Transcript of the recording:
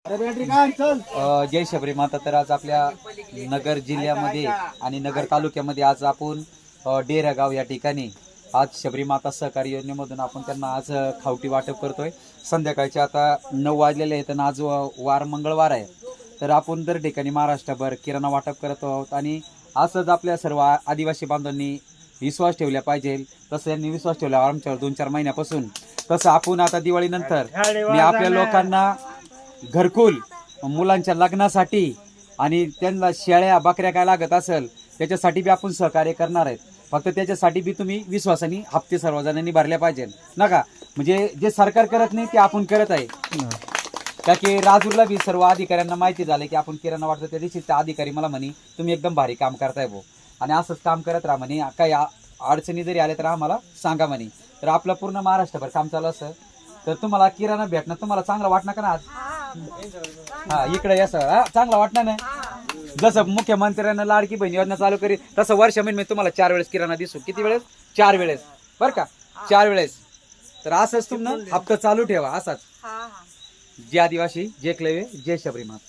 जय शबरी माता. तर आज आपल्या नगर जिल्ह्यामध्ये आणि नगर तालुक्यामध्ये आज आपण डेरागाव या ठिकाणी आज शबरी माता सहकारी योजनेमधून आपण त्यांना आज खावटी वाटप करतोय. संध्याकाळचे आता 9 वाजलेले आहेत आणि आज वार मंगळवार आहे. तर आपण दर ठिकाणी महाराष्ट्रभर किराणा वाटप करत आहोत आणि असंच आपल्या सर्व आदिवासी बांधवांनी विश्वास ठेवला पाहिजे. तसं यांनी विश्वास ठेवला आमच्यावर 2-4 महिन्यापासून. तसं आपण आता दिवाळीनंतर मी आपल्या लोकांना घरकुल, मुलांच्या लग्नासाठी आणि त्यांना शेळ्या बकऱ्या काय लागत असेल त्याच्यासाठी बी आपण सहकार्य करणार आहेत. फक्त त्याच्यासाठी बी तुम्ही विश्वासाने हप्ते सर्वजणांनी भरले पाहिजे नका. म्हणजे जे सरकार करत नाही ते आपण करत आहे. का की राजूरला बी सर्व अधिकाऱ्यांना माहिती झालं की आपण किराणा वाटतो. त्या दिवशी त्या अधिकारी मला म्हणे तुम्ही एकदम भारी काम करताय भाऊ आणि असंच काम करत राहा म्हणे. काही अडचणी जरी आल्या तर आम्हाला सांगा म्हणे. तर आपलं पूर्ण महाराष्ट्रभर काम चालू असं. तर तुम्हाला किराणा भेटणं तुम्हाला चांगलं वाटणार का ना आज? हा इकडे असं चांगलं वाटणार नाही. जसं मुख्यमंत्र्यांना लाडकी बहीण योजना चालू करी तसं वर्ष महिने तुम्हाला 4 वेळेस किराणा दिसू. किती वेळेस? 4 वेळेस. बरं का? 4 वेळेस. तर असंच तुम्ही हप्ता चालू ठेवा असाच. जय आदिवासी, जय क्लेवे, जय शबरी माता.